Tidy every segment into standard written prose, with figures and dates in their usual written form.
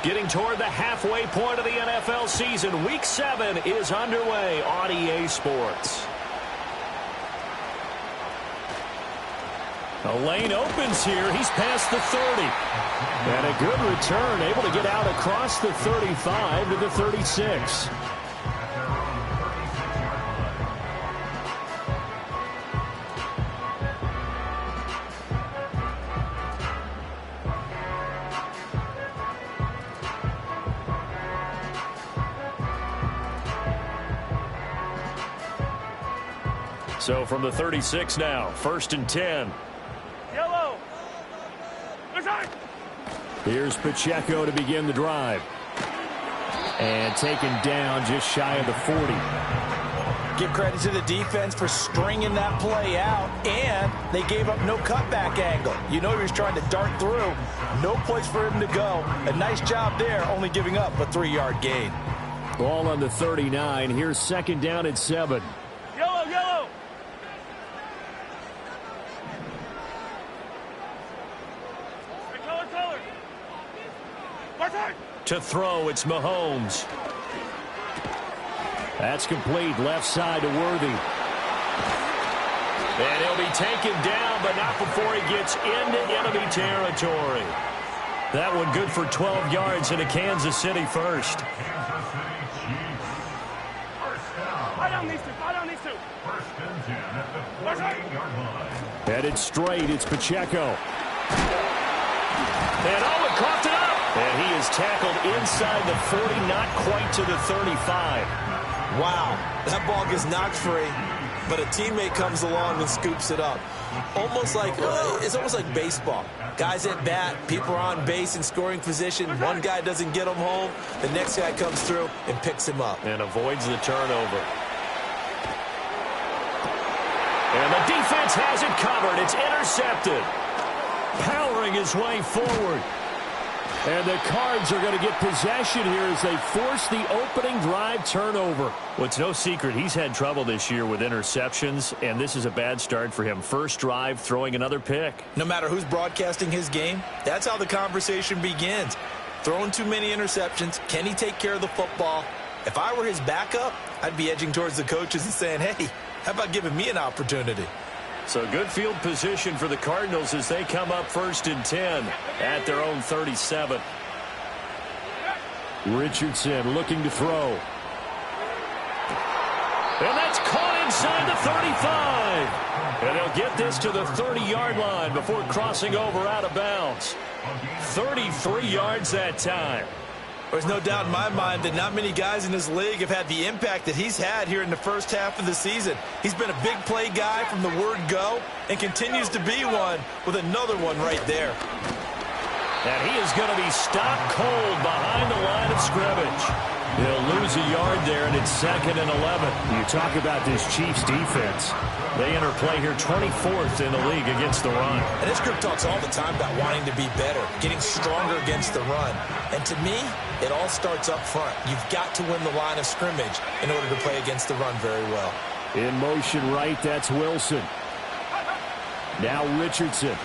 Getting toward the halfway point of the NFL season. Week 7 is underway on EA Sports. The lane opens here. He's past the 30. And a good return, able to get out across the 35 to the 36. So from the 36 now, 1st and 10. Yellow. Here's Pacheco to begin the drive. And taken down just shy of the 40. Give credit to the defense for stringing that play out, and they gave up no cutback angle. You know he was trying to dart through. No place for him to go. A nice job there, only giving up a 3-yard gain. Ball on the 39. Here's 2nd down and 7. Yellow, yellow. To throw, it's Mahomes. That's complete. Left side to Worthy. And he'll be taken down, but not before he gets into enemy territory. That one good for 12 yards into Kansas City first. Headed straight, it's Pacheco. And Owen coughed it up. And he is tackled inside the 40, not quite to the 35. Wow, that ball gets knocked free, but a teammate comes along and scoops it up. It's almost like baseball. Guys at bat, people are on base in scoring position. One guy doesn't get him home. The next guy comes through and picks him up. And avoids the turnover. And the defense has it covered. It's intercepted. Powering his way forward. And the Cards are going to get possession here as they force the opening drive turnover. Well, it's no secret he's had trouble this year with interceptions, and this is a bad start for him. First drive, throwing another pick. No matter who's broadcasting his game, that's how the conversation begins. Throwing too many interceptions. Can he take care of the football? If I were his backup, I'd be edging towards the coaches and saying, hey, how about giving me an opportunity? So good field position for the Cardinals as they come up 1st and 10 at their own 37. Richardson looking to throw. And that's caught inside the 35. And they'll get this to the 30-yard line before crossing over out of bounds. 33 yards that time. There's no doubt in my mind that not many guys in this league have had the impact that he's had here in the first half of the season. He's been a big play guy from the word go and continues to be one with another one right there. And he is going to be stopped cold behind the line of scrimmage. He'll lose a yard there, and it's 2nd and 11. You talk about this Chiefs defense. They enter play here 24th in the league against the run. And this group talks all the time about wanting to be better, getting stronger against the run. And to me, it all starts up front. You've got to win the line of scrimmage in order to play against the run very well. In motion right, that's Wilson. Now Richardson.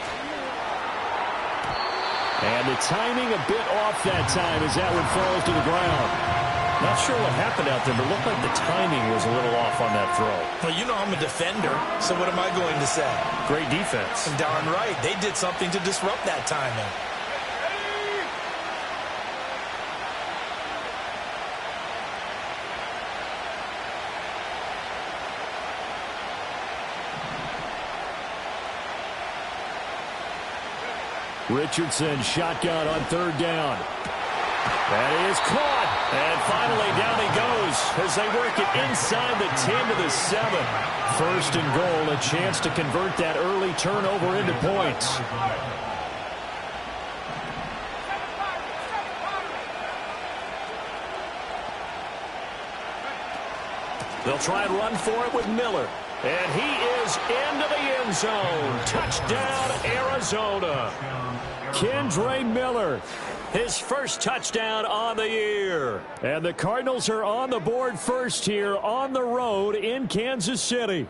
And the timing a bit off that time as that one falls to the ground. Not sure what happened out there, but it looked like the timing was a little off on that throw. Well, you know I'm a defender, so what am I going to say? Great defense. Darn right. They did something to disrupt that timing. Richardson shotgun on 3rd down. That is caught. And finally down he goes as they work it inside the 10 to the 7. 1st and goal, a chance to convert that early turnover into points. They'll try and run for it with Miller. And he is into the end zone. Touchdown, Arizona. Kendre Miller, his first touchdown on the year. And the Cardinals are on the board first here on the road in Kansas City.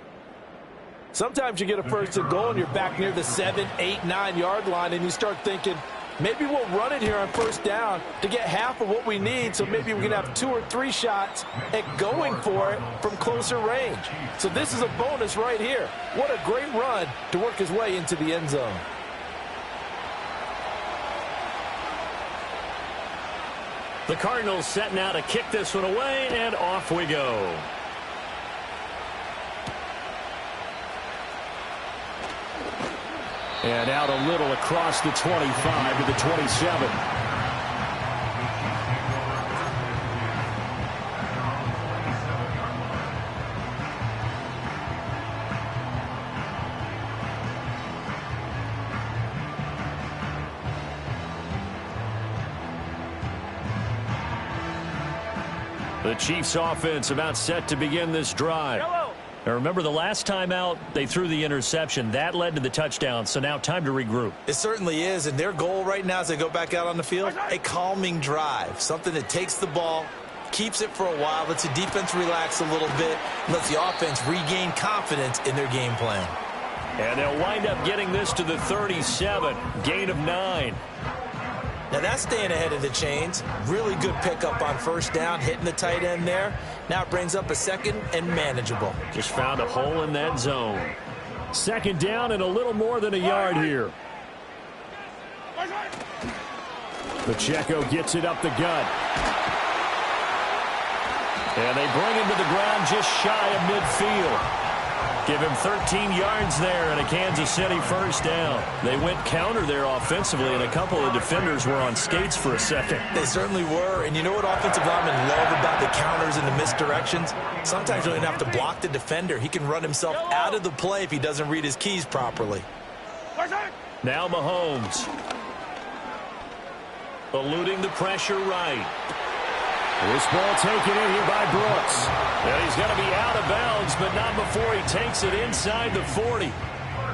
Sometimes you get a 1st and goal and you're back near the 7, 8, 9 yard line and you start thinking, Maybe we'll run it here on first down to get half of what we need, so maybe we can have 2 or 3 shots at going for it from closer range. So this is a bonus right here. What a great run to work his way into the end zone. The Cardinals set now to kick this one away, and off we go. And out a little across the 25 to the 27. The Chiefs offense about set to begin this drive. Now remember, the last time out, they threw the interception. That led to the touchdown, so now time to regroup. It certainly is, and their goal right now as they go back out on the field, a calming drive, something that takes the ball, keeps it for a while, lets the defense relax a little bit, lets the offense regain confidence in their game plan. And they'll wind up getting this to the 37, gain of 9. Now that's staying ahead of the chains. Really good pickup on first down, hitting the tight end there. Now it brings up a second and manageable. Just found a hole in that zone. Second down and a little more than a yard here. Pacheco gets it up the gut. And they bring him to the ground just shy of midfield. Give him 13 yards there and a Kansas City first down. They went counter there offensively, and a couple of defenders were on skates for a second. They certainly were. And you know what offensive linemen love about the counters and the misdirections? Sometimes you don't even have to block the defender. He can run himself out of the play if he doesn't read his keys properly. Now Mahomes. Eluding the pressure right. This ball taken in here by Brooks. And he's going to be out of bounds, but not before he takes it inside the 40.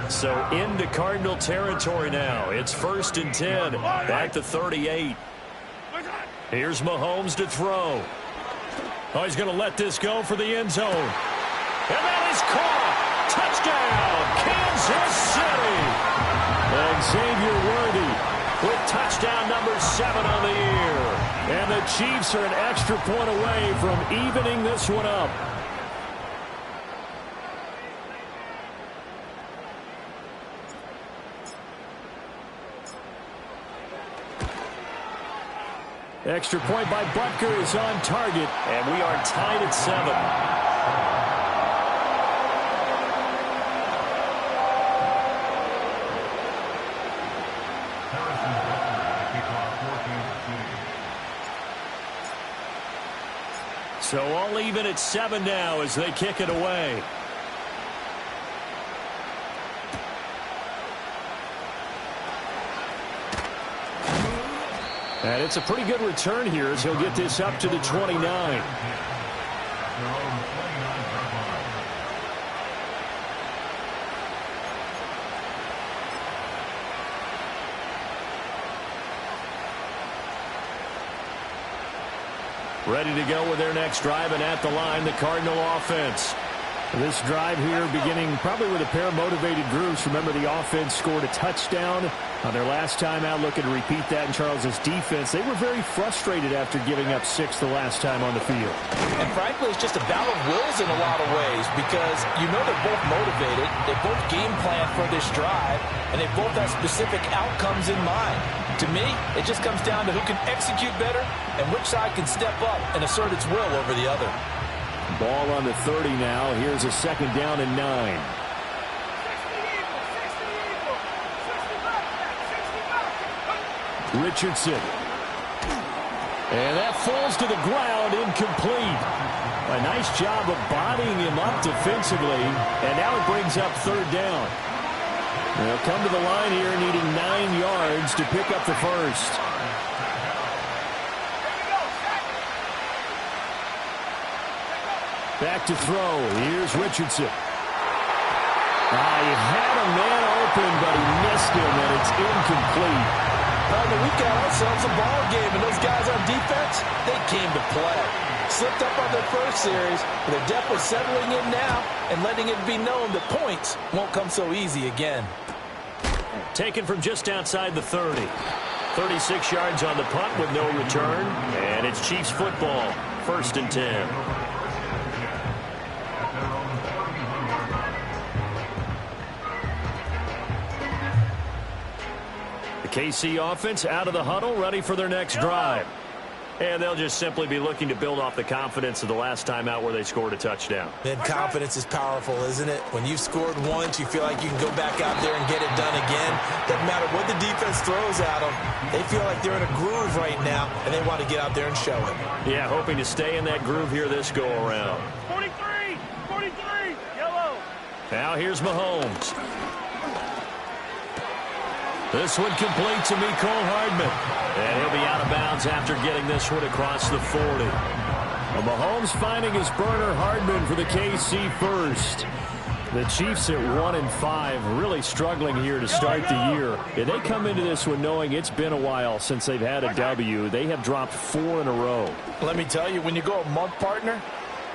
So into Cardinal territory now. It's 1st and 10 at the 38. Here's Mahomes to throw. Oh, he's going to let this go for the end zone. And that is caught. Touchdown, Kansas City. And Xavier Worthy with touchdown number 7 on the year. And the Chiefs are an extra point away from evening this one up. Extra point by Butker is on target, and we are tied at 7. So all even at 7 now as they kick it away. And it's a pretty good return here as he'll get this up to the 29. Ready to go with their next drive, and at the line, the Cardinal offense. This drive here beginning probably with a pair of motivated groups. Remember, the offense scored a touchdown on their last time out. Looking to repeat that in Charles's defense. They were very frustrated after giving up 6 the last time on the field. And frankly, it's just a battle of wills in a lot of ways because you know they're both motivated. They both game plan for this drive, and they both have specific outcomes in mind. To me, it just comes down to who can execute better and which side can step up and assert its will over the other. Ball on the 30 now. Here's a second down and 9. Richardson. And that falls to the ground, incomplete. A nice job of bodying him up defensively, and now it brings up 3rd down. They'll come to the line here needing 9 yards to pick up the first. Back to throw. Here's Richardson. He had a man open, but he missed him, and it's incomplete. We've got ourselves a ball game, and those guys on defense, they came to play. Slipped up on their first series, but they're definitely settling in now and letting it be known that points won't come so easy again. Taken from just outside the 30. 36 yards on the punt with no return. And it's Chiefs football. 1st and 10. The KC offense out of the huddle, ready for their next drive. And they'll just simply be looking to build off the confidence of the last time out where they scored a touchdown. And confidence is powerful, isn't it? When you've scored once, you feel like you can go back out there and get it done again. Doesn't matter what the defense throws at them. They feel like they're in a groove right now, and they want to get out there and show it. Yeah, hoping to stay in that groove here this go-around. 43, 43, yellow. Now here's Mahomes. This one complete to Mecole Hardman. And he'll be out of bounds after getting this one across the 40. Well, Mahomes finding his burner, Hardman for the KC first. The Chiefs at 1-5, really struggling here to start the year. And they come into this one knowing it's been a while since they've had a W. They have dropped 4 in a row. Let me tell you, when you go a month, partner,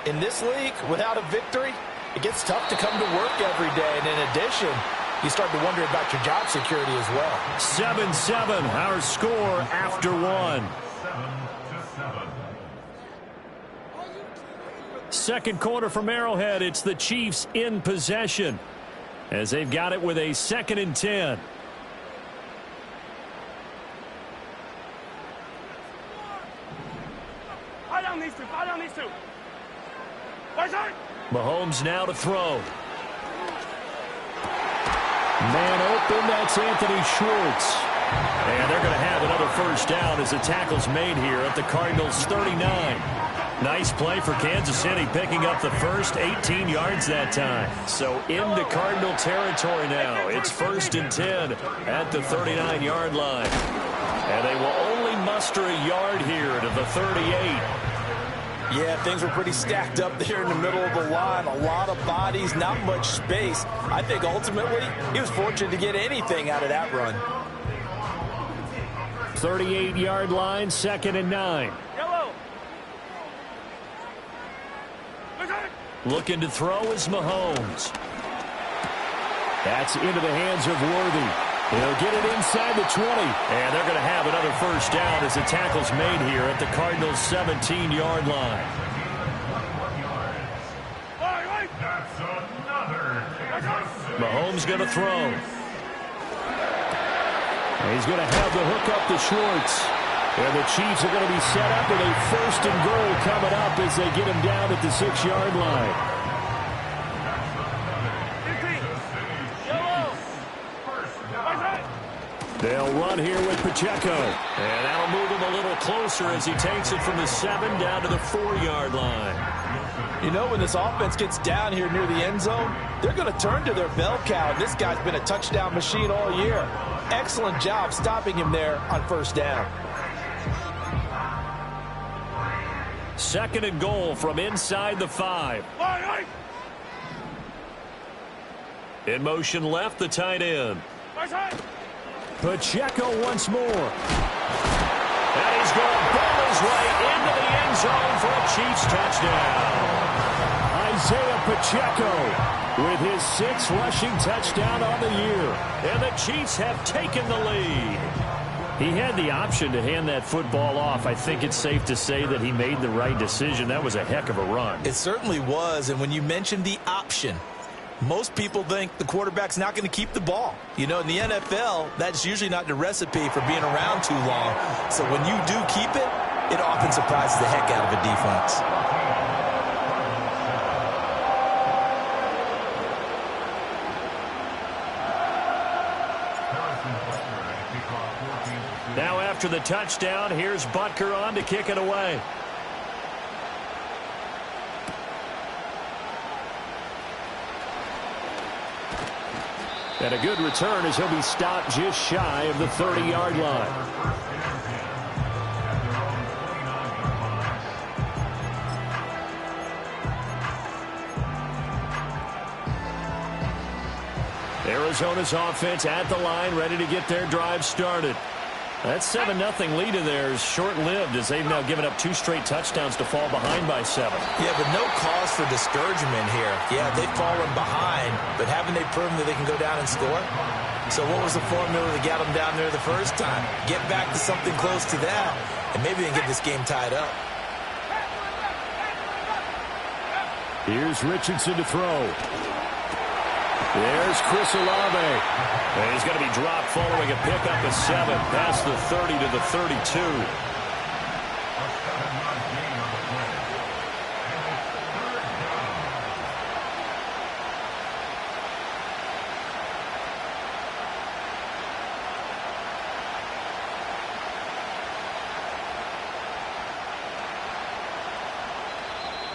in this league, without a victory, it gets tough to come to work every day. And in addition, you start to wonder about your job security as well. 7-7, our score after 1. Second quarter from Arrowhead, it's the Chiefs in possession as they've got it with a 2nd and 10. Fire down these two, fire down these two. Right side. Mahomes now to throw. Man open, that's Anthony Schwartz. And they're going to have another first down as the tackle's made here at the Cardinals' 39. Nice play for Kansas City, picking up the first 18 yards that time. So into Cardinal territory now. It's 1st and 10 at the 39-yard line. And they will only muster a yard here to the 38. Yeah, things were pretty stacked up there in the middle of the line. A lot of bodies, not much space. I think ultimately he was fortunate to get anything out of that run. 38-yard line, 2nd and 9. Yellow. Looking to throw is Mahomes. That's into the hands of Worthy. He'll get it inside the 20. And they're going to have another first down as the tackle's made here at the Cardinals' 17-yard line. Mahomes going to throw. He's going to have the hook up to Schwartz. And the Chiefs are going to be set up with a 1st and goal coming up as they get him down at the 6-yard line. They'll run here with Pacheco. And that'll move him a little closer as he takes it from the 7 down to the 4-yard line. You know, when this offense gets down here near the end zone, they're going to turn to their bell cow. And this guy's been a touchdown machine all year. Excellent job stopping him there on 1st down. 2nd and goal from inside the 5. In motion left, the tight end. Pacheco once more. And he's going to ball his way into the end zone for a Chiefs touchdown. Isaiah Pacheco with his 6th rushing touchdown on the year. And the Chiefs have taken the lead. He had the option to hand that football off. I think it's safe to say that he made the right decision. That was a heck of a run. It certainly was. And when you mentioned the option, most people think the quarterback's not going to keep the ball. You know, in the NFL, that's usually not the recipe for being around too long. So when you do keep it, it often surprises the heck out of a defense. Now after the touchdown, here's Butker on to kick it away. And a good return as he'll be stopped just shy of the 30-yard line. Arizona's offense at the line, ready to get their drive started. That 7-0 lead in there is short-lived as they've now given up 2 straight touchdowns to fall behind by 7. Yeah, but no cause for discouragement here. Yeah, they've fallen behind, but haven't they proven that they can go down and score? So what was the formula to get them down there the first time? Get back to something close to that, and maybe they can get this game tied up. Here's Richardson to throw. There's Chris Olave. And he's going to be dropped following a pickup of 7 past the 30 to the 32.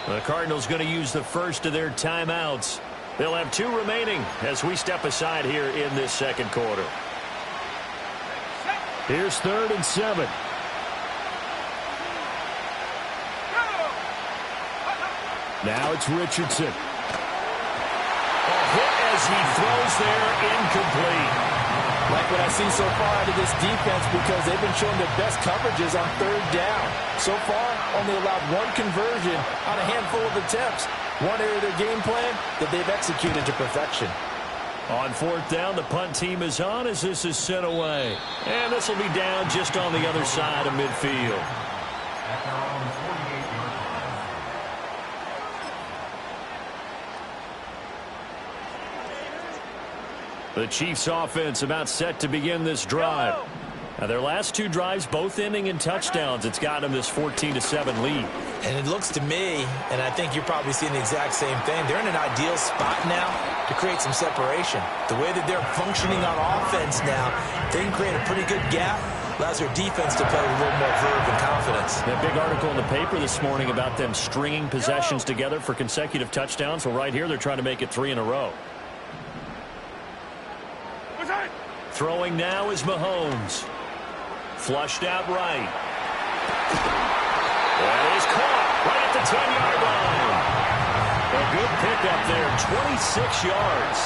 The Cardinals going to use the first of their timeouts. They'll have 2 remaining as we step aside here in this second quarter. Here's 3rd and 7. Now it's Richardson. A hit as he throws there, incomplete. Like what I see so far out of this defense, because they've been showing their best coverages on 3rd down. So far, only allowed 1 conversion on a handful of attempts. One area of their game plan that they've executed to perfection. On 4th down, the punt team is on as this is sent away. And this will be down just on the other side of midfield. The Chiefs offense about set to begin this drive. Now their last 2 drives both ending in touchdowns. It's got them this 14-7 lead. And it looks to me, and I think you're probably seeing the exact same thing, they're in an ideal spot now to create some separation. The way that they're functioning on offense now, they can create a pretty good gap. Allows their defense to play with a little more verve and confidence. That big article in the paper this morning about them stringing possessions together for consecutive touchdowns. Well, right here they're trying to make it 3 in a row. Throwing now is Mahomes. Flushed out right. That is caught right at the 10-yard line. A good pickup there, 26 yards.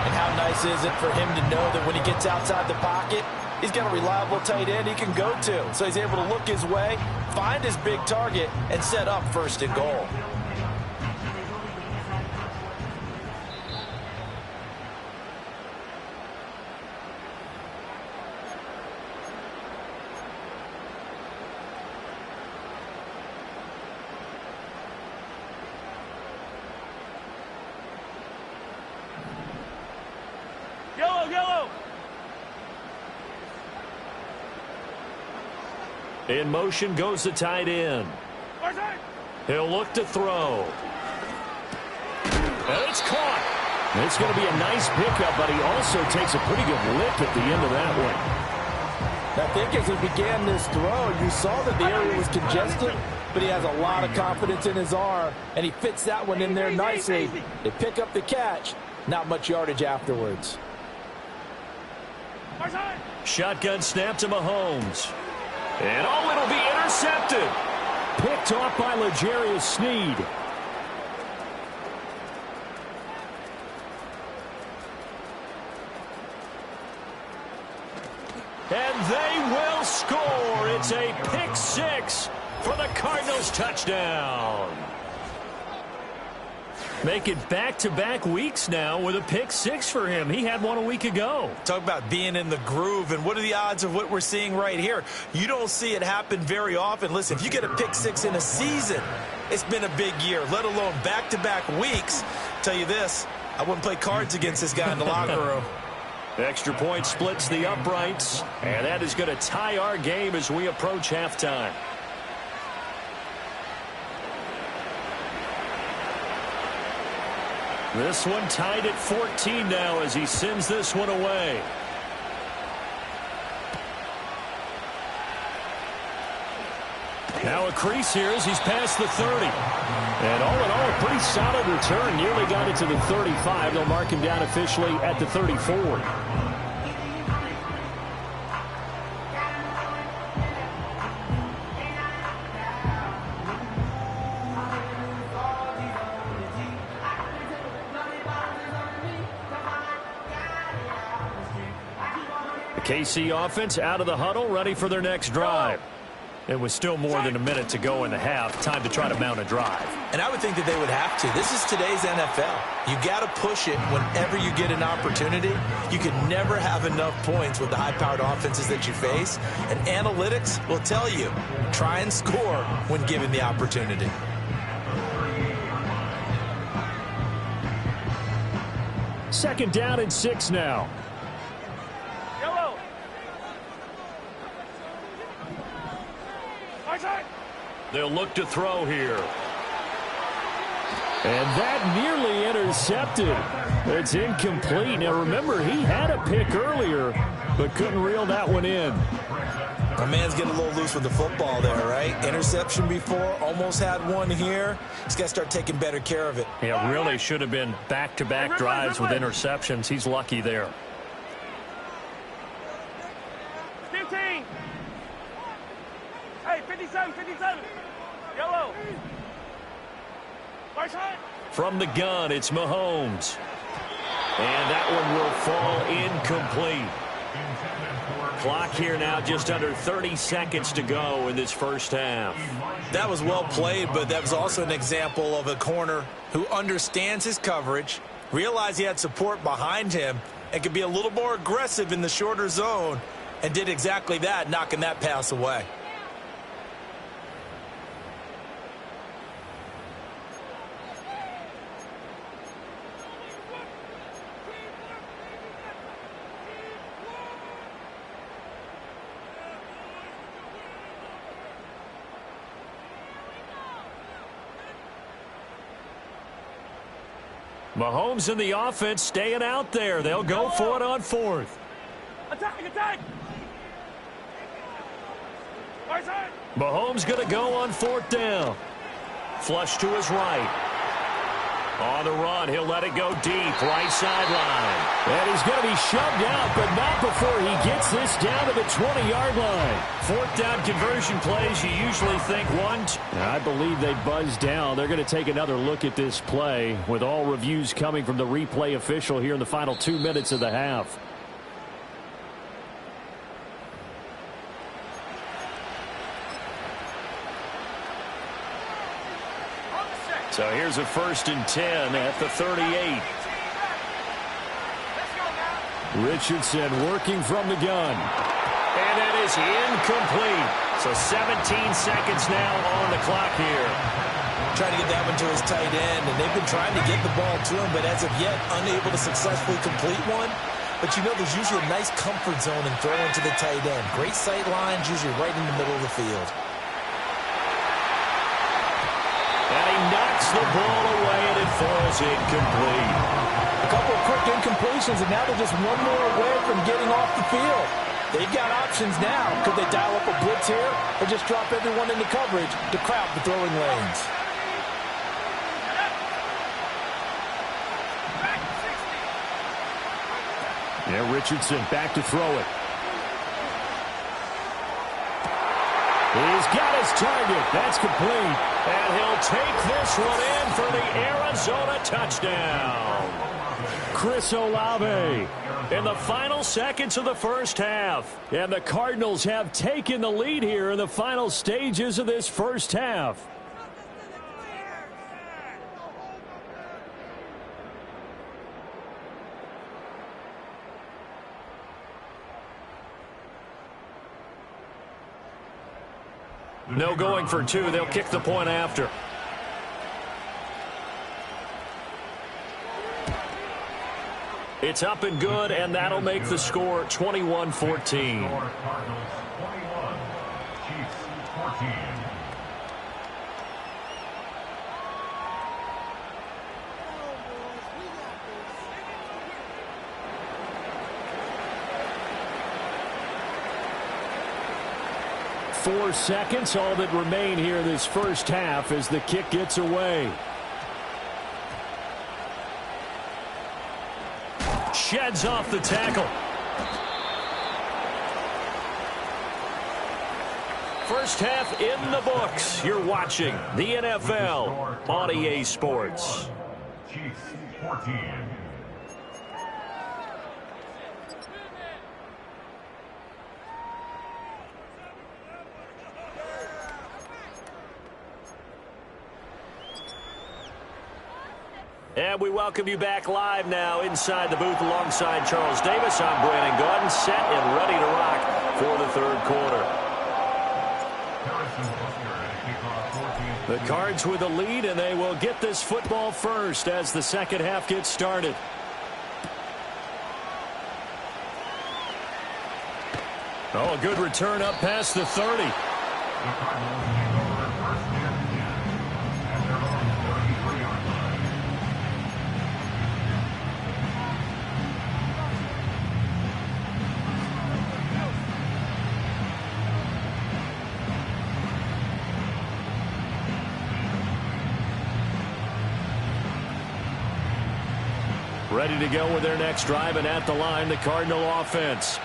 And how nice is it for him to know that when he gets outside the pocket, he's got a reliable tight end he can go to. So he's able to look his way, find his big target, and set up 1st and goal. In motion goes the tight end. He'll look to throw. And it's caught. It's going to be a nice pickup, but he also takes a pretty good lick at the end of that one. I think as he began this throw, you saw that the area was congested, but he has a lot of confidence in his arm, and he fits that one in there nicely. They pick up the catch, not much yardage afterwards. Shotgun snap to Mahomes. And it'll be intercepted. Picked off by L'Jarius Sneed. And they will score. It's a pick 6 for the Cardinals touchdown. Make it back-to-back weeks now with a pick 6 for him. He had one a week ago. Talk about being in the groove, and what are the odds of what we're seeing right here? You don't see it happen very often. Listen, if you get a pick 6 in a season, it's been a big year, let alone back-to-back weeks. Tell you this, I wouldn't play cards against this guy in the locker room. Extra point splits the uprights, and that is going to tie our game as we approach halftime. This one tied at 14 now as he sends this one away. Now a crease here as he's past the 30. And all in all, a pretty solid return. Nearly got it to the 35. They'll mark him down officially at the 34. KC offense out of the huddle, ready for their next drive. It was still more than a minute to go in the half. Time to try to mount a drive. And I would think that they would have to. This is today's NFL. You got to push it whenever you get an opportunity. You can never have enough points with the high-powered offenses that you face. And analytics will tell you, try and score when given the opportunity. Second down and 6 now. Yellow. They'll look to throw here. And that nearly intercepted. It's incomplete. Now remember, he had a pick earlier, but couldn't reel that one in. My man's getting a little loose with the football there, right? Interception before, almost had one here. He's got to start taking better care of it. Yeah, really should have been back-to-back drives with interceptions. He's lucky there. 15. Hey, 57, 57. Yellow. Right side. From the gun, it's Mahomes. And that one will fall incomplete. Clock here now, just under 30 seconds to go in this first half. That was well played, but that was also an example of a corner who understands his coverage, realized he had support behind him, and could be a little more aggressive in the shorter zone, and did exactly that, knocking that pass away. Mahomes and the offense staying out there. They'll go for it on fourth. Attack, attack. Right side. Mahomes going to go on fourth down. Flush to his right. On the run, he'll let it go deep, right sideline. And he's going to be shoved out, but not before he gets this down to the 20-yard line. Fourth down conversion plays, you usually think one. I believe they buzzed down. They're going to take another look at this play with all reviews coming from the replay official here in the final 2 minutes of the half. So here's a 1st and 10 at the 38. Richardson working from the gun. And that is incomplete. So 17 seconds now on the clock here. Trying to get that one to his tight end, and they've been trying to get the ball to him, but as of yet, unable to successfully complete one. But you know, there's usually a nice comfort zone in throwing to the tight end. Great sight lines, usually right in the middle of the field. And he knocks the ball away, and it falls incomplete. A couple of quick incompletions, and now they're just one more away from getting off the field. They've got options now. Could they dial up a blitz here or just drop everyone into coverage to crowd the throwing lanes? Yeah, Richardson back to throw it. He's got his target. That's complete. And he'll take this one in for the Arizona touchdown. Chris Olave in the final seconds of the first half. And the Cardinals have taken the lead here in the final stages of this first half. No going for two. They'll kick the point after. It's up and good, and that'll make the score 21-14. 4 seconds, all that remain here in this first half as the kick gets away. Sheds off the tackle. First half in the books. You're watching the NFL on EA Sports. Chiefs 14. And we welcome you back live now inside the booth alongside Charles Davis. I'm Brandon Gaudin, set and ready to rock for the third quarter. The Cards with the lead, and they will get this football first as the second half gets started. Oh, a good return up past the 30. Ready to go with their next drive, and at the line, the Cardinal offense.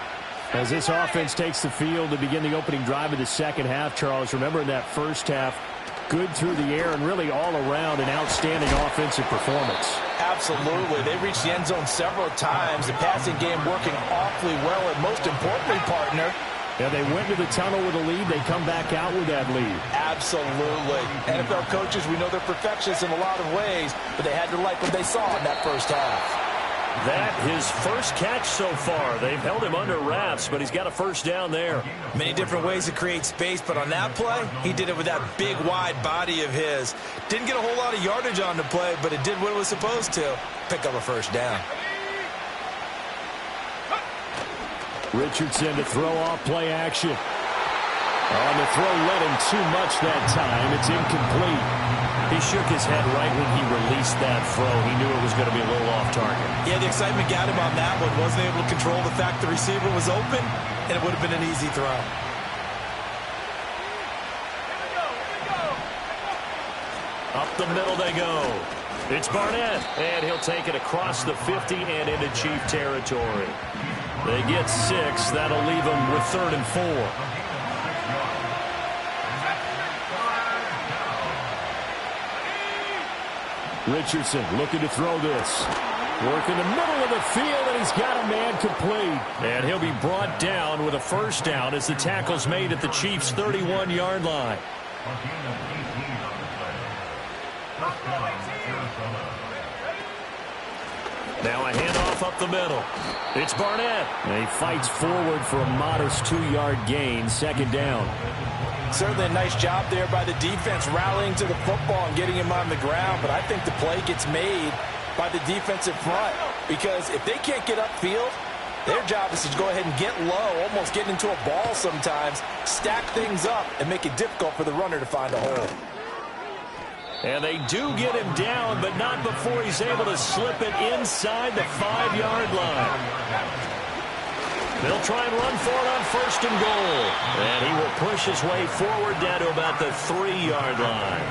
As this offense takes the field to begin the opening drive of the second half, Charles, remember in that first half, good through the air and really all around an outstanding offensive performance. Absolutely. They reached the end zone several times. The passing game working awfully well, and most importantly, partner, yeah, they went to the tunnel with a lead. They come back out with that lead. Absolutely. NFL coaches, we know they're perfectionists in a lot of ways, but they had to like what they saw in that first half. That his first catch so far. They've held him under wraps, but he's got a first down there. Many different ways to create space, but on that play, he did it with that big, wide body of his. Didn't get a whole lot of yardage on the play, but it did what it was supposed to. Pick up a first down. Richardson to throw off play action. On the throw led him too much that time. It's incomplete. He shook his head right when he released that throw. He knew it was going to be a little off target. Yeah, the excitement got him on that one. Wasn't able to control the fact the receiver was open, and it would have been an easy throw. Up the middle they go. It's Barnett, and he'll take it across the 50 and into Chief territory. They get 6. That'll leave them with 3rd and 4. Richardson looking to throw this. Work in the middle of the field, and he's got a man complete. And he'll be brought down with a first down as the tackle's made at the Chiefs' 31-yard line. Now a handoff up the middle. It's Barnett. And he fights forward for a modest 2-yard gain, second down. Certainly a nice job there by the defense rallying to the football and getting him on the ground, but I think the play gets made by the defensive front because if they can't get upfield, their job is to go ahead and get low, almost get into a ball sometimes, stack things up, and make it difficult for the runner to find a hole. And they do get him down, but not before he's able to slip it inside the 5-yard line. They'll try and run for it on 1st and goal. And he will push his way forward down to about the 3-yard line.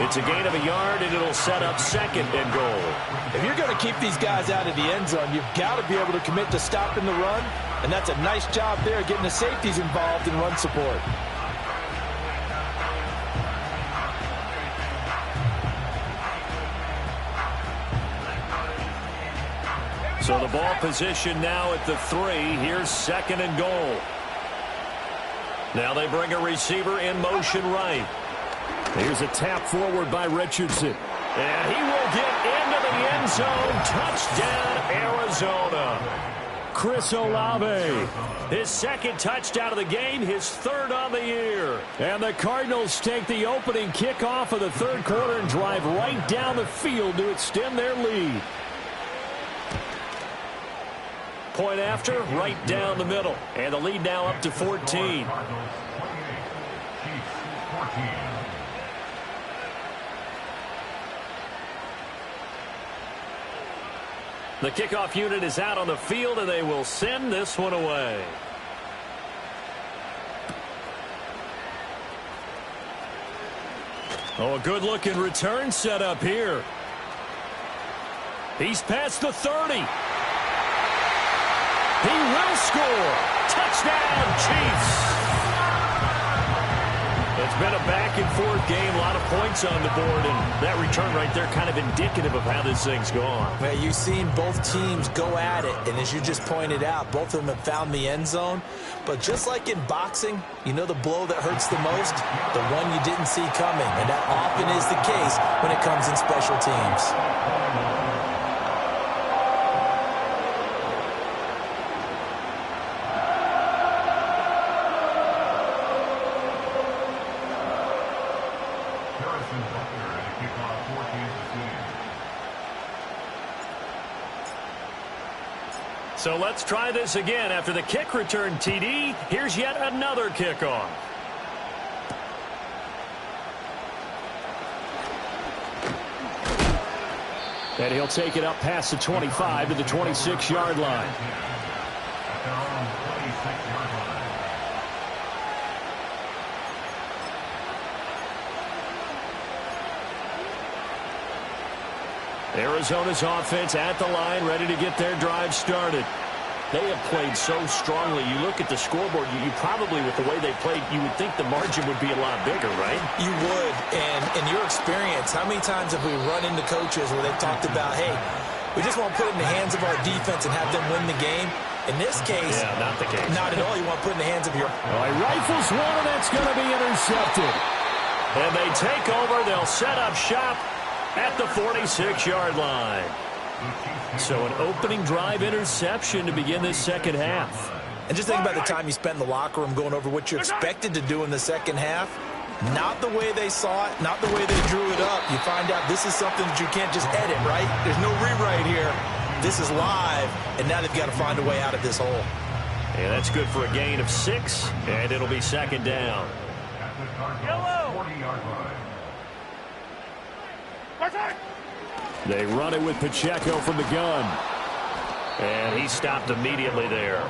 It's a gain of a yard, and it'll set up 2nd and goal. If you're going to keep these guys out of the end zone, you've got to be able to commit to stopping the run, and that's a nice job there getting the safeties involved in run support. So the ball position now at the 3. Here's 2nd and goal. Now they bring a receiver in motion right. Here's a tap forward by Richardson. And he will get into the end zone. Touchdown, Arizona. Chris Olave. His 2nd touchdown of the game, his 3rd on the year. And the Cardinals take the opening kickoff of the third quarter and drive right down the field to extend their lead. Point after, right down the middle. And the lead now up to 14. The kickoff unit is out on the field, and they will send this one away. Oh, a good-looking return set up here. He's past the 30. He will score. Touchdown, Chiefs. The It's been a back-and-forth game, a lot of points on the board, and that return right there kind of indicative of how this thing's gone. Well, you've seen both teams go at it, and as you just pointed out, both of them have found the end zone. But just like in boxing, you know the blow that hurts the most? The one you didn't see coming, and that often is the case when it comes in special teams. So let's try this again. After the kick return TD, here's yet another kickoff. And he'll take it up past the 25 to the 26-yard line. Arizona's offense at the line, ready to get their drive started. They have played so strongly. You look at the scoreboard, you probably, with the way they played, you would think the margin would be a lot bigger, right? You would. And in your experience, how many times have we run into coaches where they've talked about, hey, we just want to put it in the hands of our defense and have them win the game? In this case, yeah, not the case. Not at all. You want to put it in the hands of your... All right, rifles one, and that's going to be intercepted. And they take over. They'll set up shop at the 46-yard line. So an opening drive interception to begin this second half. And just think about the time you spent in the locker room going over what you expected to do in the second half. Not the way they saw it, not the way they drew it up. You find out this is something that you can't just edit, right? There's no rewrite here. This is live, and now they've got to find a way out of this hole. And that's good for a gain of 6, and it'll be second down. They run it with Pacheco from the gun. And he stopped immediately there.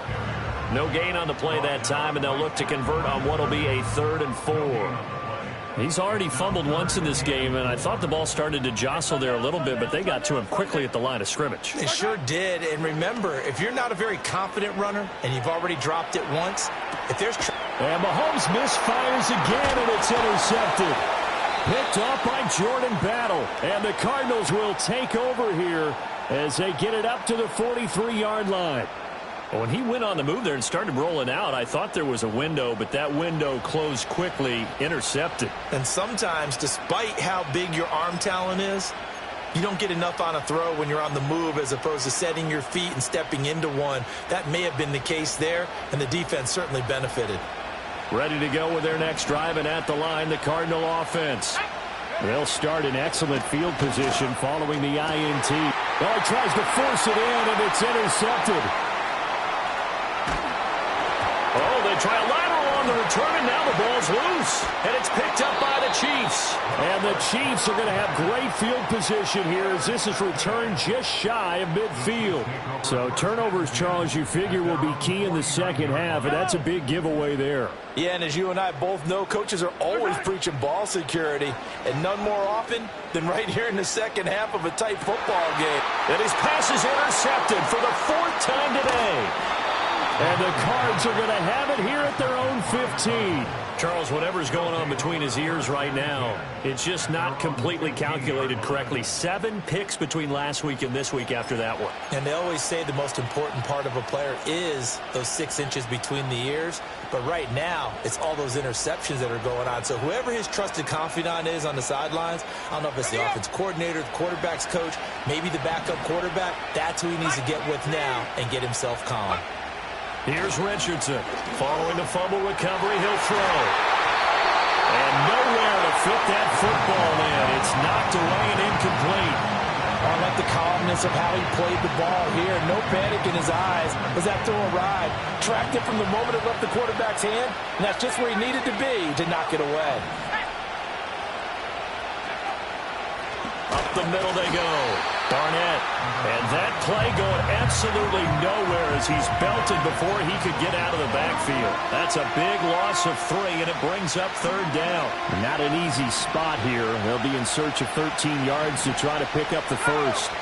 No gain on the play that time, and they'll look to convert on what will be a 3rd and 4. He's already fumbled once in this game, and I thought the ball started to jostle there a little bit, but they got to him quickly at the line of scrimmage. They sure did. And remember, if you're not a very confident runner and you've already dropped it once, if there's... And Mahomes misfires again, and it's intercepted. Picked off by Jordan Battle, and the Cardinals will take over here as they get it up to the 43-yard line. When he went on the move there and started rolling out, I thought there was a window, but that window closed quickly, intercepted. And sometimes, despite how big your arm talent is, you don't get enough on a throw when you're on the move as opposed to setting your feet and stepping into one. That may have been the case there, and the defense certainly benefited. Ready to go with their next drive, and at the line, the Cardinal offense. They'll start in excellent field position following the INT. Well, he tries to force it in, and it's intercepted. Oh, they try a lateral on the return, and now the ball's loose. And it's picked up by the Chiefs. And the Chiefs are going to have great field position here as this is returned just shy of midfield. So turnovers, Charles, you figure will be key in the second half, and that's a big giveaway there. Yeah, and as you and I both know, coaches are always preaching ball security, and none more often than right here in the second half of a tight football game. And his pass is intercepted for the 4th time today. And the Cards are going to have it here at their own 15. Charles, whatever's going on between his ears right now, it's just not completely calculated correctly. 7 picks between last week and this week after that one. And they always say the most important part of a player is those 6 inches between the ears. But right now, it's all those interceptions that are going on. So whoever his trusted confidant is on the sidelines, I don't know if it's the offense coordinator, the quarterback's coach, maybe the backup quarterback, that's who he needs to get with now and get himself calm. Here's Richardson. Following the fumble recovery, he'll throw. And nowhere to fit that football in. It's knocked away and incomplete. I like the calmness of how he played the ball here. No panic in his eyes. Was that throw a ride? Tracked it from the moment it left the quarterback's hand, and that's just where he needed to be to knock it away. Up the middle they go. Barnett. And that play going absolutely nowhere as he's belted before he could get out of the backfield. That's a big loss of 3, and it brings up 3rd down. Not an easy spot here. They'll be in search of 13 yards to try to pick up the first.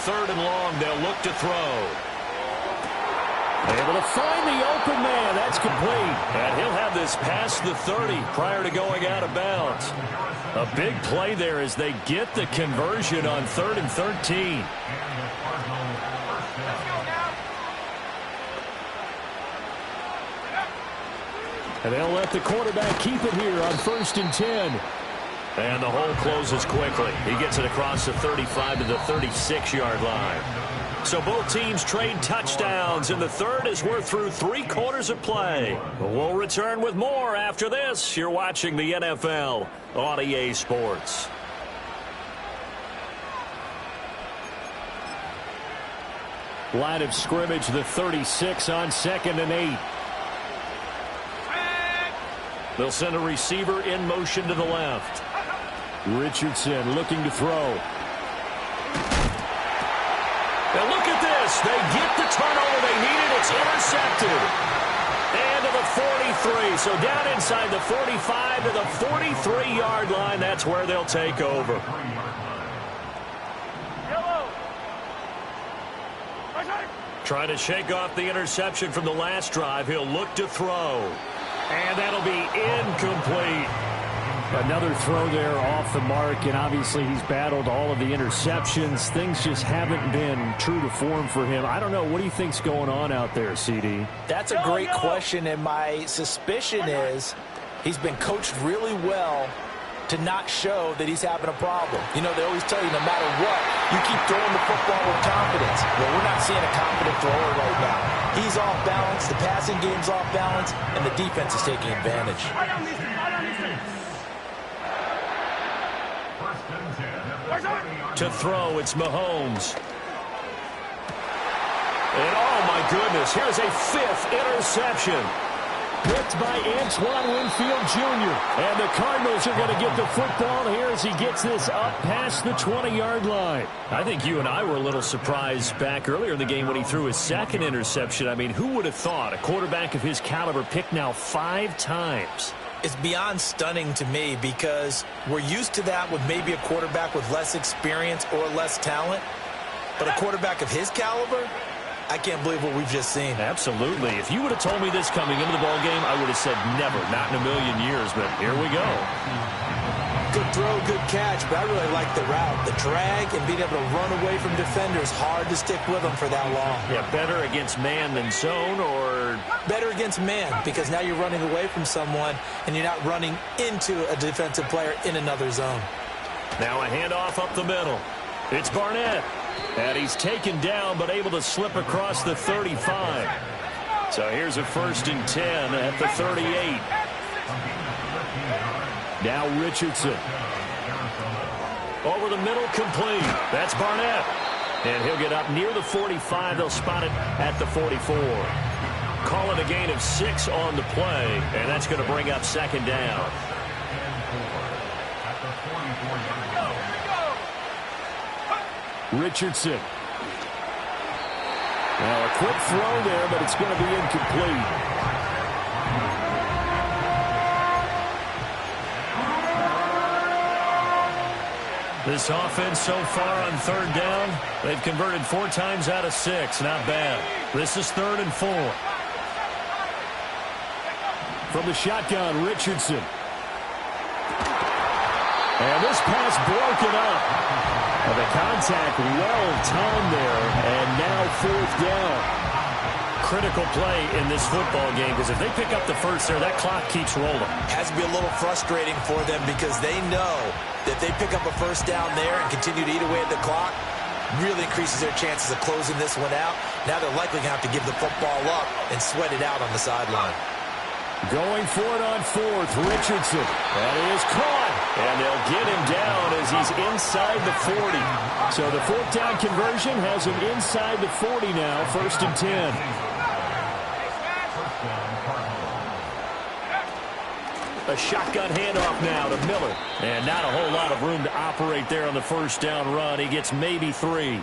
3rd and long. They'll look to throw. Able to find the open man. That's complete. And he'll have this past the 30 prior to going out of bounds. A big play there as they get the conversion on 3rd and 13. And they'll let the quarterback keep it here on 1st and 10. And the hole closes quickly. He gets it across the 35 to the 36-yard line. So both teams trade touchdowns in the 3rd as we're through 3 quarters of play. We'll return with more after this. You're watching the NFL on EA Sports. Line of scrimmage, the 36 on 2nd and 8. They'll send a receiver in motion to the left. Richardson looking to throw. Now look at this. They get the turnover they needed. It's intercepted. And to the 43. So down inside the 45 to the 43-yard line. That's where they'll take over. Trying to shake off the interception from the last drive. He'll look to throw. And that'll be incomplete. Another throw there off the mark, and obviously he's battled all of the interceptions. Things just haven't been true to form for him. I don't know. What do you think's going on out there, CD? That's a great question, and my suspicion is he's been coached really well to not show that he's having a problem. You know, they always tell you no matter what, you keep throwing the football with confidence. Well, we're not seeing a confident thrower right now. He's off balance, the passing game's off balance, and the defense is taking advantage. To throw, it's Mahomes. And oh my goodness, here's a 5th interception. Picked by Antoine Winfield Jr. And the Cardinals are going to get the football here as he gets this up past the 20-yard line. I think you and I were a little surprised back earlier in the game when he threw his 2nd interception. I mean, who would have thought a quarterback of his caliber picked now 5 times? It's beyond stunning to me because we're used to that with maybe a quarterback with less experience or less talent. But a quarterback of his caliber, I can't believe what we've just seen. Absolutely. If you would have told me this coming into the ballgame, I would have said never, not in a million years, but here we go. Good throw, good catch, but I really like the route. The drag and being able to run away from defenders, hard to stick with them for that long. Yeah, better against man than zone, or? Better against man, because now you're running away from someone and you're not running into a defensive player in another zone. Now a handoff up the middle. It's Barnett. And he's taken down, but able to slip across the 35. So here's a 1st and 10 at the 38. Now Richardson. Over the middle, complete. That's Barnett. And he'll get up near the 45. They'll spot it at the 44. Call it a gain of 6 on the play, and that's going to bring up 2nd down. Richardson. Now a quick throw there, but it's going to be incomplete. This offense so far on 3rd down, they've converted 4 times out of 6. Not bad. This is 3rd and 4. From the shotgun, Richardson. And this pass broken up. And the contact well-timed there, and now 4th down. Critical play in this football game, because if they pick up the first there, that clock keeps rolling. Has to be a little frustrating for them because they know that they pick up a 1st down there and continue to eat away at the clock, really increases their chances of closing this one out. Now they're likely going to have to give the football up and sweat it out on the sideline. Going for it on 4th, Richardson. That is caught. And they'll get him down as he's inside the 40. So the 4th down conversion has him inside the 40 now, 1st and 10. A shotgun handoff now to Miller. And not a whole lot of room to operate there on the 1st down run. He gets maybe 3.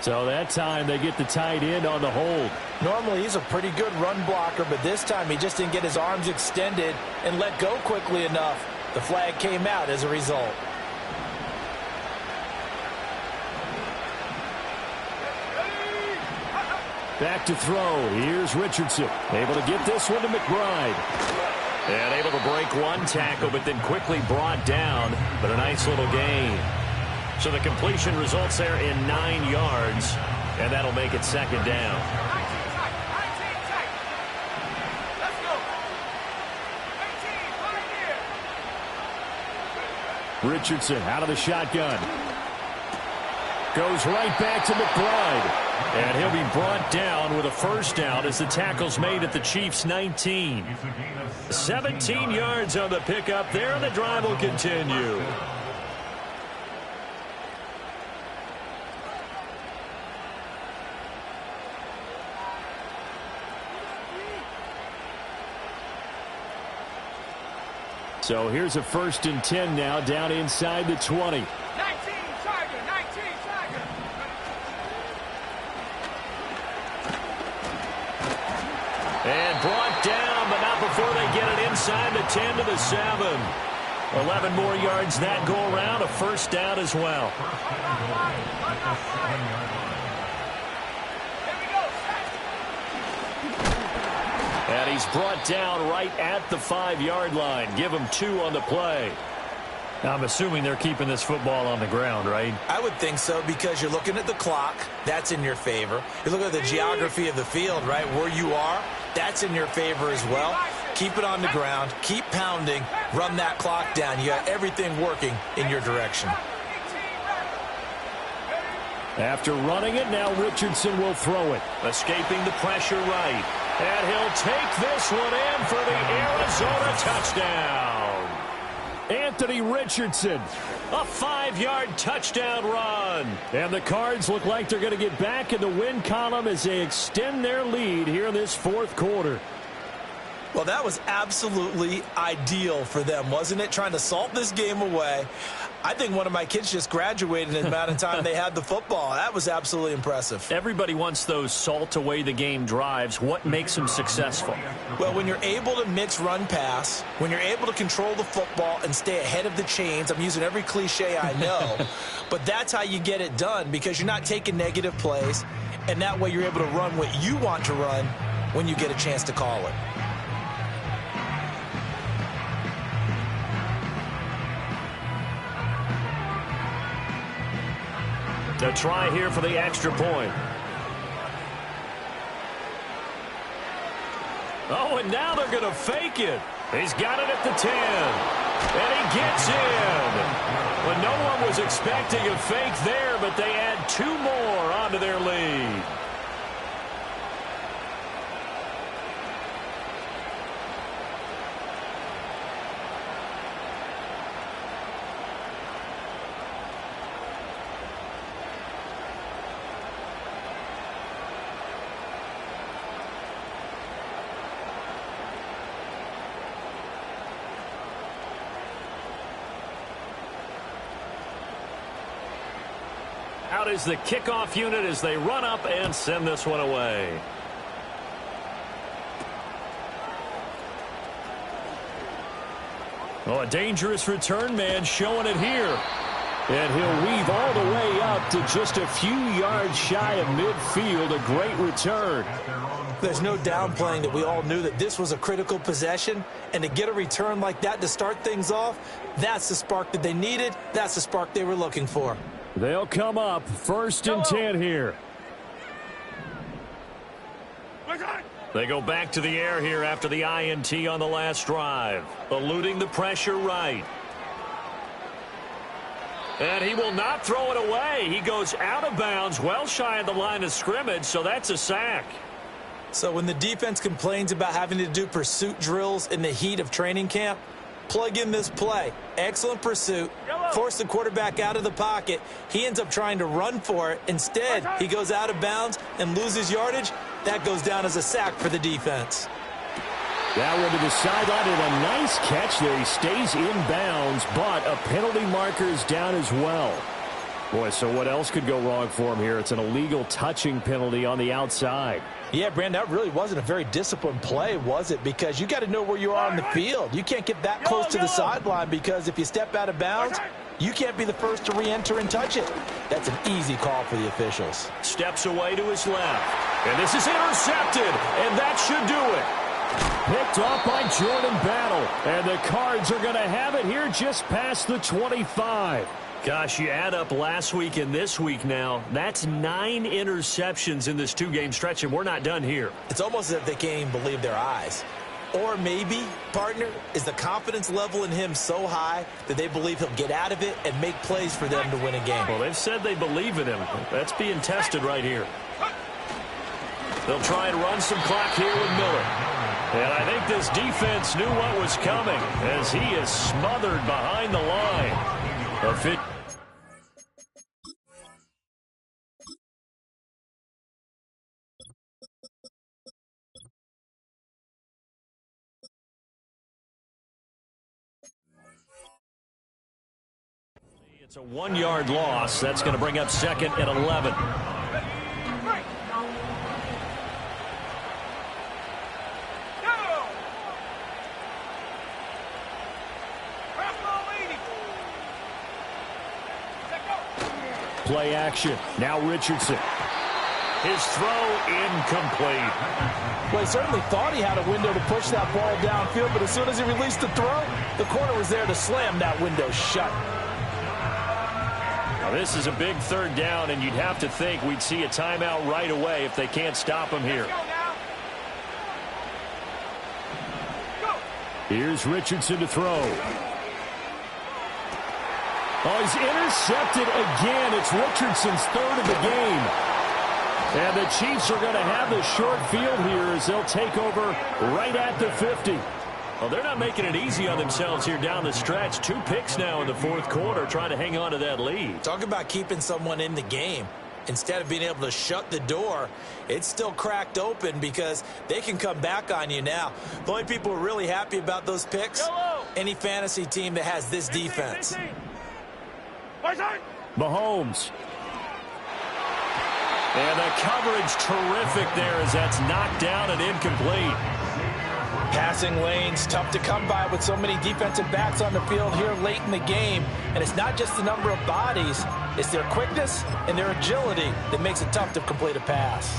So that time they get the tight end on the hold. Normally he's a pretty good run blocker, but this time he just didn't get his arms extended and let go quickly enough. The flag came out as a result. Back to throw. Here's Richardson. Able to get this one to McBride. And able to break one tackle, but then quickly brought down. But a nice little gain. So the completion results there in 9 yards. And that'll make it second down. Richardson out of the shotgun. Goes right back to McBride. And he'll be brought down with a first down as the tackle's made at the Chiefs' 19. 17 yards on the pickup there, and the drive will continue. So here's a 1st and 10 now, down inside the 20. 19 Tiger, 19 Tiger. And brought down, but not before they get it inside the 10 to the 7. 11 more yards that go around, a first down as well. And he's brought down right at the 5-yard line. Give him 2 on the play. I'm assuming they're keeping this football on the ground, right? I would think so, because you're looking at the clock. That's in your favor. You're looking at the geography of the field, right? Where you are, that's in your favor as well. Keep it on the ground. Keep pounding. Run that clock down. You got everything working in your direction. After running it, now Richardson will throw it. Escaping the pressure right. And he'll take this one in for the Arizona touchdown. Anthony Richardson, a 5-yard touchdown run. And the Cards look like they're going to get back in the win column as they extend their lead here in this 4th quarter. Well, that was absolutely ideal for them, wasn't it? Trying to salt this game away. I think one of my kids just graduated in the amount of time they had the football. That was absolutely impressive. Everybody wants those salt-away-the-game drives. What makes them successful? Well, when you're able to mix run-pass, when you're able to control the football and stay ahead of the chains, I'm using every cliche I know, but that's how you get it done, because you're not taking negative plays, and that way you're able to run what you want to run when you get a chance to call it. The try here for the extra point. Oh, and now they're going to fake it. He's got it at the 10. And he gets in. Well, no one was expecting a fake there, but they add 2 more onto their lead. Out is the kickoff unit as they run up and send this one away. Oh, a dangerous return man showing it here. And he'll weave all the way up to just a few yards shy of midfield. A great return. There's no downplaying that we all knew that this was a critical possession, and to get a return like that to start things off, that's the spark that they needed. That's the spark they were looking for. They'll come up 1st and 10 here. They go back to the air here after the INT on the last drive. Eluding the pressure right. And he will not throw it away. He goes out of bounds, well shy of the line of scrimmage, so that's a sack. So when the defense complains about having to do pursuit drills in the heat of training camp, plug in this play. Excellent pursuit. Force the quarterback out of the pocket. He ends up trying to run for it. Instead, he goes out of bounds and loses yardage. That goes down as a sack for the defense. That one to the sideline, and a nice catch there. He stays in bounds, but a penalty marker is down as well. Boy, so what else could go wrong for him here? It's an illegal touching penalty on the outside. Yeah, Brandon, that really wasn't a very disciplined play, was it? Because you got to know where you are on the field. You can't get that close to the sideline, because if you step out of bounds, you can't be the first to re-enter and touch it. That's an easy call for the officials. Steps away to his left. And this is intercepted, and that should do it. Picked off by Jordan Battle, and the Cards are going to have it here just past the 25. Gosh, you add up last week and this week now, that's 9 interceptions in this 2-game stretch, and we're not done here. It's almost as if they can't even believe their eyes. Or maybe, partner, is the confidence level in him so high that they believe he'll get out of it and make plays for them to win a game. Well, they've said they believe in him. That's being tested right here. They'll try and run some clock here with Miller. And I think this defense knew what was coming as he is smothered behind the line. It's a 1-yard loss. That's going to bring up 2nd and 11. Play action. Now Richardson. His throw incomplete. Well, he certainly thought he had a window to push that ball downfield, but as soon as he released the throw, the corner was there to slam that window shut. Now, this is a big 3rd down, and you'd have to think we'd see a timeout right away if they can't stop him here. Here's Richardson to throw. Oh, he's intercepted again. It's Richardson's 3rd of the game. And the Chiefs are going to have the short field here as they'll take over right at the 50. Well, they're not making it easy on themselves here down the stretch. 2 picks now in the 4th quarter trying to hang on to that lead. Talk about keeping someone in the game. Instead of being able to shut the door, it's still cracked open because they can come back on you now. The only people who are really happy about those picks, any fantasy team that has this defense. Mahomes. And the coverage terrific there as that's knocked down and incomplete. Passing lanes, tough to come by with so many defensive backs on the field here late in the game. And it's not just the number of bodies, it's their quickness and their agility that makes it tough to complete a pass.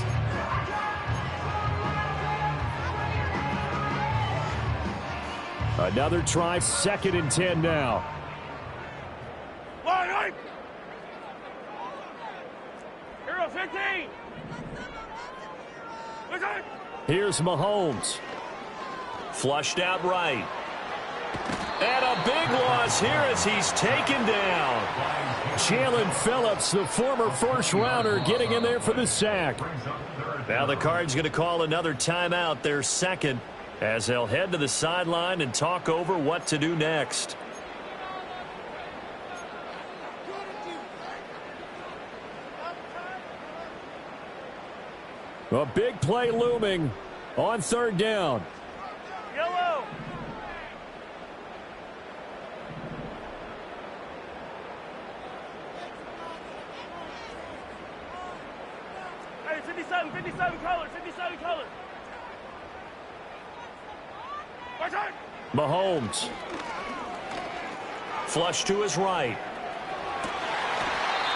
Another try, 2nd and 10 now. Hero 15. Here's Mahomes. Flushed out right. And a big loss here as he's taken down. Jalen Phillips, the former 1st-rounder, getting in there for the sack. Now the Cards going to call another timeout, their 2nd, as they'll head to the sideline and talk over what to do next. A big play looming on 3rd down. Yellow. Hey, 57 color, 57 color. Mahomes. Flush to his right.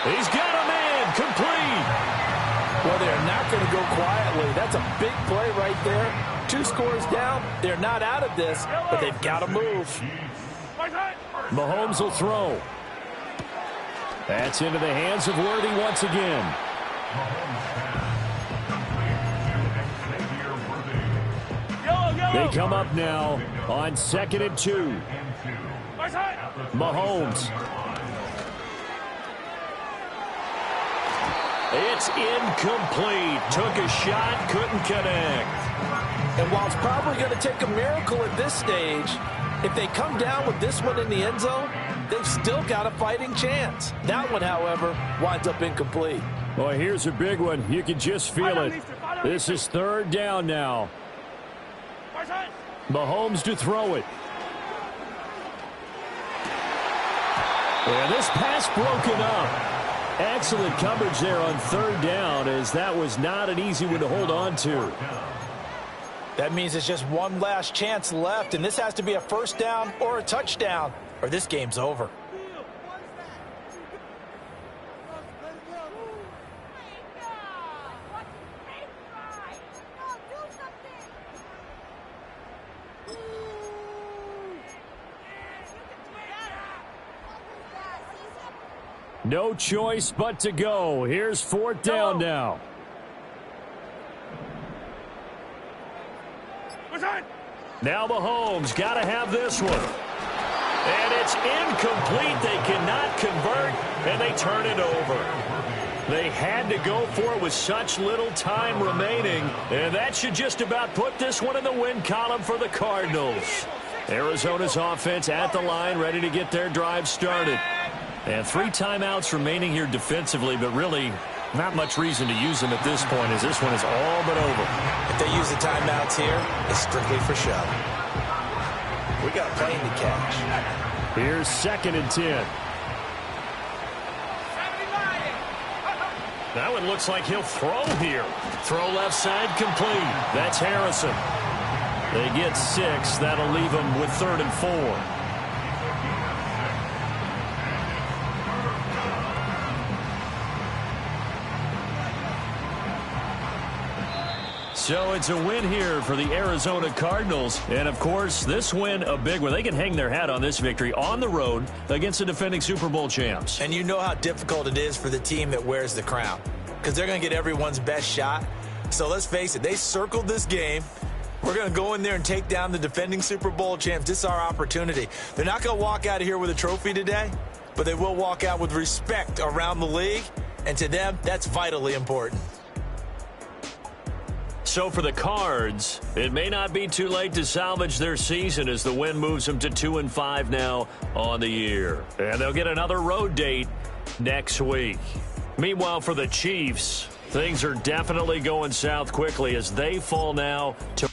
He's got a man, complete. Well, they're not going to go quietly. That's a big play right there. 2 scores down. They're not out of this, but they've got to move. Mahomes will throw. That's into the hands of Worthy once again. They come up now on 2nd and 2. Mahomes. It's incomplete. Took a shot, couldn't connect. And while it's probably going to take a miracle at this stage, if they come down with this one in the end zone, they've still got a fighting chance. That one, however, winds up incomplete. Boy, here's a big one. You can just feel it. This is 3rd down now. Mahomes to throw it. And this pass broken up. Excellent coverage there on 3rd down, as that was not an easy one to hold on to. That means it's just one last chance left, and this has to be a 1st down or a touchdown, or this game's over. No choice but to go. Here's fourth down now. Now Mahomes got to have this one. And it's incomplete. They cannot convert, and they turn it over. They had to go for it with such little time remaining, and that should just about put this one in the win column for the Cardinals. Arizona's offense at the line, ready to get their drive started. And 3 timeouts remaining here defensively, but really not much reason to use them at this point as this one is all but over. If they use the timeouts here, it's strictly for show. We got a plane to catch. Here's 2nd and 10. Now it looks like he'll throw here. Throw left side complete. That's Harrison. They get 6. That'll leave them with 3rd and 4. So it's a win here for the Arizona Cardinals. And, of course, this win a big one. They can hang their hat on this victory on the road against the defending Super Bowl champs. And you know how difficult it is for the team that wears the crown, because they're going to get everyone's best shot. So let's face it, they circled this game. We're going to go in there and take down the defending Super Bowl champs. This is our opportunity. They're not going to walk out of here with a trophy today, but they will walk out with respect around the league. And to them, that's vitally important. So for the Cards, it may not be too late to salvage their season as the win moves them to 2-5 now on the year. And they'll get another road date next week. Meanwhile, for the Chiefs, things are definitely going south quickly as they fall now to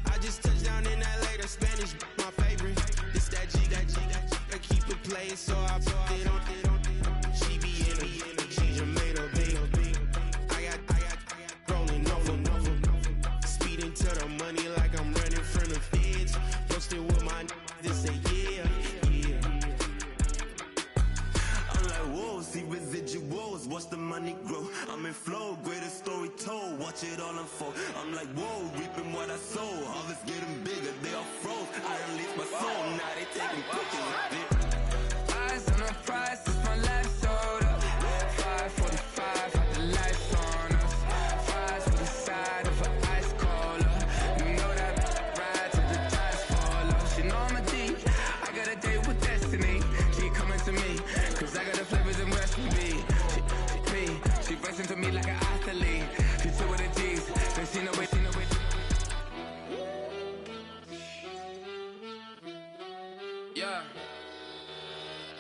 I just touched down in LA, the Spanish, my favorite. This that G, I keep it playing, so I put it on. She be in a, she just made a big. I got rolling over, speeding to the money like I'm running from the feds. Posted with my this say yeah. I'm like, whoa, see residuals, watch the money grow. I'm in flow, greatest story told, watch it all unfold. I'm like, whoa, reaping what I sow. Harvest getting bigger, they all froze. I release my soul, now they taking pictures of it. Eyes on the prize, it's my life sold up. 545, had the lights on us. Fries to the side of an ice cola. You know that ride till the tires fall off. She know I'm a D, I got a date with destiny. She coming to me, cause I got the flavors and recipe. She racing to me like an athlete. She two with the G's, then she know it. Yeah.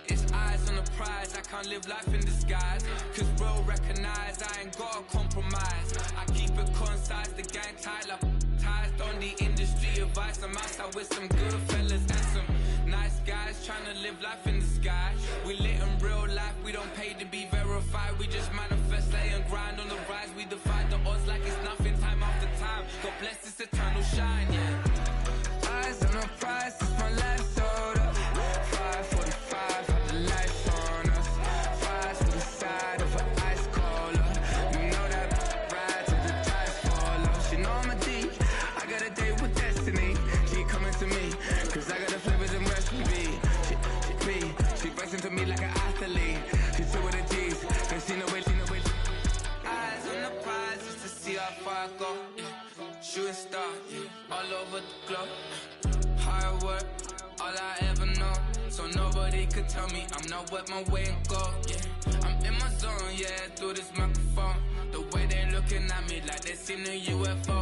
It's eyes on the prize, I can't live life in disguise. Cause bro recognize I ain't gotta compromise. I keep it concise, the gang tight like ties on the industry advice. I'm outside with some good fellas and some nice guys trying to live life in the sky. We lit in real life, we don't pay to be verified. We just manifest, lay and grind on the rise. We defy the odds like it's nothing, time after time. God bless this eternal shine, yeah. Eyes on the prize, it's my life sold up. 545, had the lights on us. Fries to the side of an ice cola. You know that ride till the tires fall off. She know I'm a D, I got a date with destiny. She coming to me, cause I got the flavors and recipe. She racing to me like an athlete. She two with the G's, then she know it. Eyes on the prize just to see how far I go. Yeah. Shooting star, yeah. All over the globe. Hard work, all I ever know. So nobody could tell me I'm not what my way and go. Yeah, I'm in my zone, yeah, through this microphone. The way they looking at me like they seen a UFO.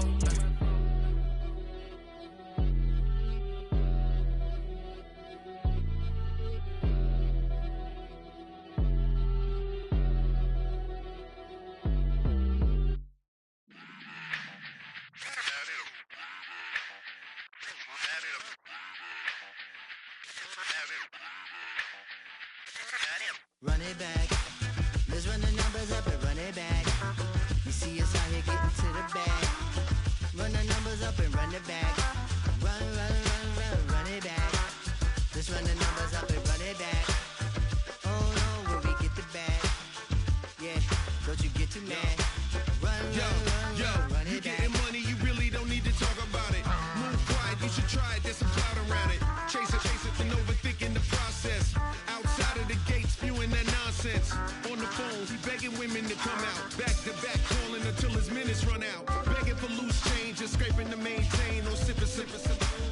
Run it back. Let's run the numbers up and run it back. You see us out here getting to the bag. Run the numbers up and run it back. Run it back. Let's run the numbers up and run it back. Oh no, when we get the bag. Yeah, don't you get too mad. Run it back. You getting money, you really don't need to talk about it. Move quiet, you should try it, there's some cloud around it. Chase it, and overthinking the process. Outside of the gates, spewing that nonsense. On the phone, he begging women to come out. Back to back, calling until his minutes run out. Begging for loose change, just scraping to maintain.